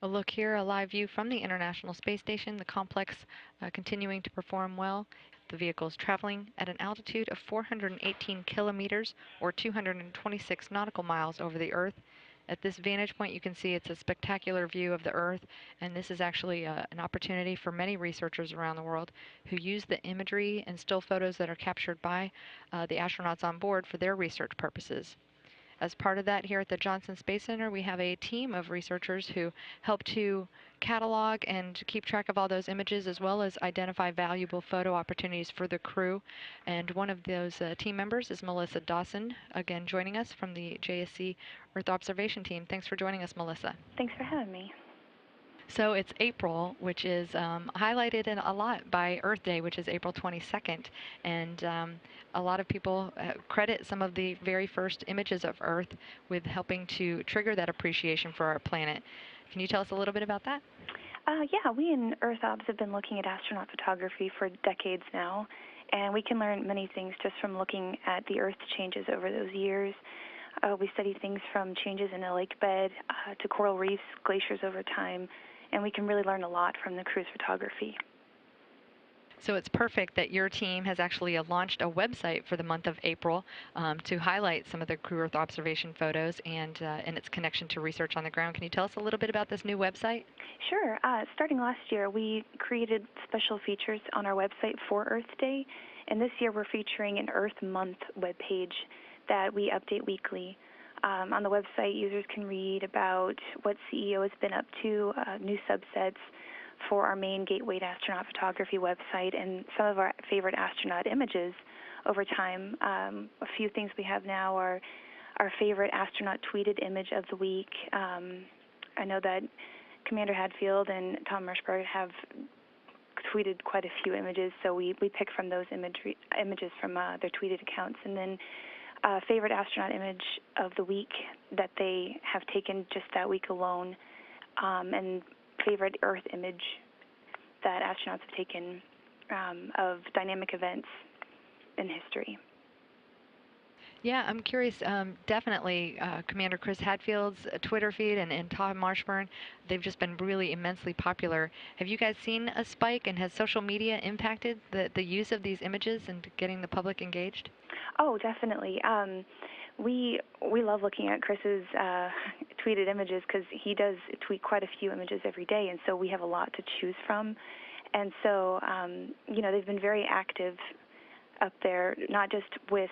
A look here, a live view from the International Space Station, the complex continuing to perform well. The vehicle is traveling at an altitude of 418 kilometers or 226 nautical miles over the Earth. At this vantage point, you can see it's a spectacular view of the Earth, and this is actually an opportunity for many researchers around the world who use the imagery and still photos that are captured by the astronauts on board for their research purposes. As part of that, here at the Johnson Space Center, we have a team of researchers who help to catalog and keep track of all those images, as well as identify valuable photo opportunities for the crew. And one of those team members is Melissa Dawson, again joining us from the JSC Earth Observation Team. Thanks for joining us, Melissa. Thanks for having me. So it's April, which is highlighted in a lot by Earth Day, which is April 22nd. And a lot of people credit some of the very first images of Earth with helping to trigger that appreciation for our planet. Can you tell us a little bit about that? Yeah, we in Earth Obs have been looking at astronaut photography for decades now, and we can learn many things just from looking at the Earth's changes over those years. We study things from changes in the lake bed to coral reefs, glaciers over time, and we can really learn a lot from the crew's photography. So it's perfect that your team has actually launched a website for the month of April to highlight some of the crew Earth observation photos and its connection to research on the ground. Can you tell us a little bit about this new website? Sure. Starting last year, we created special features on our website for Earth Day, and this year we're featuring an Earth Month webpage that we update weekly. On the website, users can read about what CEO has been up to, new subsets for our main Gateway to Astronaut Photography website, and some of our favorite astronaut images over time. A few things we have now are our favorite astronaut tweeted image of the week. I know that Commander Hadfield and Tom Merschberg have tweeted quite a few images, so we pick from those images from their tweeted accounts. And then favorite astronaut image of the week that they have taken just that week alone, and favorite Earth image that astronauts have taken of dynamic events in history. Yeah, I'm curious. Definitely, Commander Chris Hadfield's Twitter feed and Tom Marshburn, they've just been really immensely popular. Have you guys seen a spike, and has social media impacted the use of these images and getting the public engaged? Oh, definitely. We love looking at Chris's tweeted images because he does tweet quite a few images every day, and so we have a lot to choose from. And so, they've been very active up there, not just with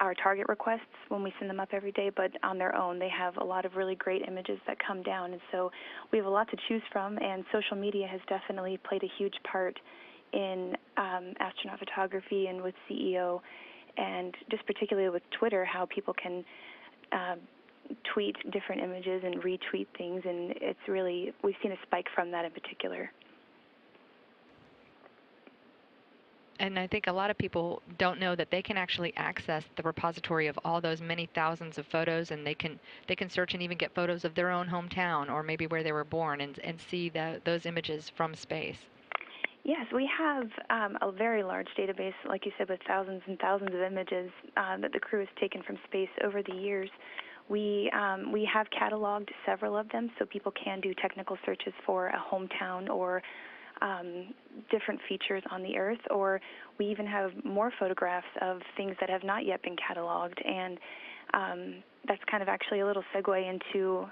our target requests when we send them up every day, but on their own. They have a lot of really great images that come down, and so we have a lot to choose from, and social media has definitely played a huge part in astronaut photography and with CEO, and just particularly with Twitter, how people can tweet different images and retweet things, and it's really, we've seen a spike from that in particular. And I think a lot of people don't know that they can actually access the repository of all those many thousands of photos, and they can search and even get photos of their own hometown or maybe where they were born and see those images from space. Yes, we have a very large database, like you said, with thousands and thousands of images that the crew has taken from space over the years. We have cataloged several of them, so people can do technical searches for a hometown or different features on the Earth, or we even have more photographs of things that have not yet been cataloged, and that's kind of actually a little segue into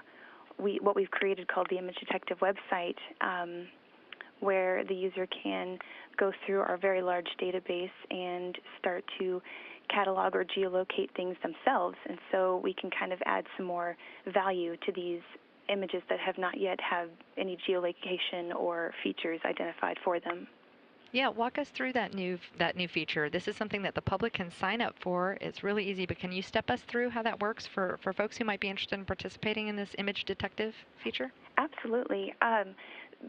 what we've created called the Image Detective website, where the user can go through our very large database and start to catalog or geolocate things themselves, and so we can kind of add some more value to these images that have not yet had any geolocation or features identified for them. Yeah, walk us through that new feature. This is something that the public can sign up for. It's really easy, but can you step us through how that works for folks who might be interested in participating in this Image Detective feature? Absolutely.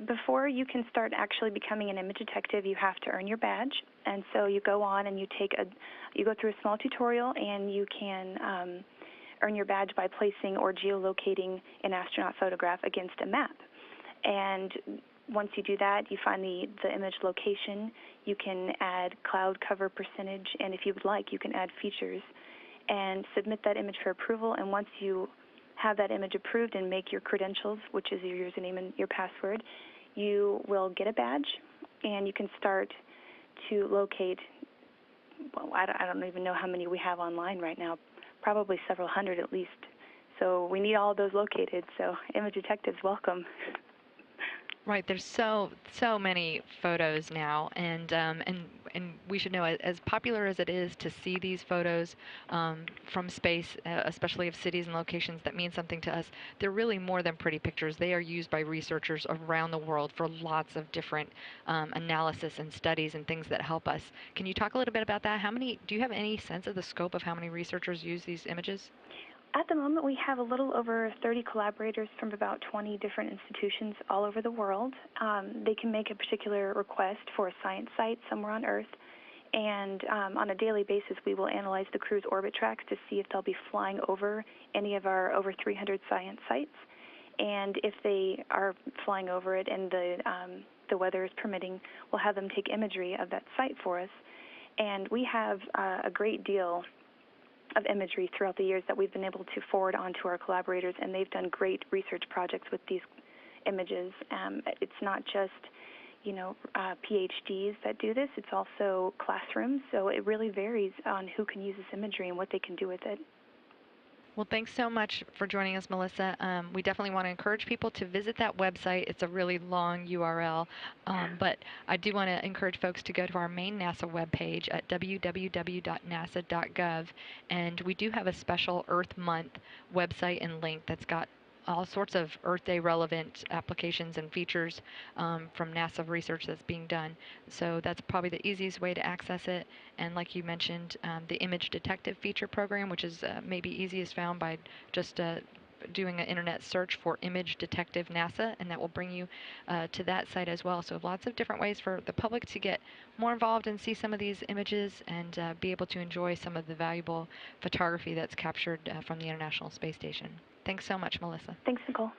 Before you can start actually becoming an image detective, you have to earn your badge, and so you go on and you go through a small tutorial, and you can earn your badge by placing or geolocating an astronaut photograph against a map. And once you do that, you find the image location. You can add cloud cover percentage, and if you would like, you can add features and submit that image for approval. And once you have that image approved and make your credentials, which is your username and your password, you will get a badge, and you can start to locate, well, I don't even know how many we have online right now, probably several hundred at least. So we need all of those located, so image detectives, welcome. Right, there's so many photos now, and we should know, as popular as it is to see these photos from space, especially of cities and locations that mean something to us, they're really more than pretty pictures. They are used by researchers around the world for lots of different analysis and studies and things that help us. Can you talk a little bit about that? Do you have any sense of the scope of how many researchers use these images? At the moment, we have a little over 30 collaborators from about 20 different institutions all over the world. They can make a particular request for a science site somewhere on Earth, and on a daily basis, we will analyze the crew's orbit tracks to see if they'll be flying over any of our over 300 science sites. And if they are flying over it and the weather is permitting, we'll have them take imagery of that site for us. And we have a great deal of imagery throughout the years that we've been able to forward on to our collaborators, and they've done great research projects with these images. It's not just, PhDs that do this. It's also classrooms, so it really varies on who can use this imagery and what they can do with it. Well, thanks so much for joining us, Melissa. We definitely want to encourage people to visit that website. It's a really long URL, but I do want to encourage folks to go to our main NASA webpage at www.nasa.gov, and we do have a special Earth Month website and link that's got all sorts of Earth Day relevant applications and features from NASA research that's being done. So that's probably the easiest way to access it. And like you mentioned, the image detective feature program, which is maybe easiest found by just doing an internet search for image detective NASA, and that will bring you to that site as well. So lots of different ways for the public to get more involved and see some of these images and be able to enjoy some of the valuable photography that's captured from the International Space Station. Thanks so much, Melissa. Thanks, Nicole.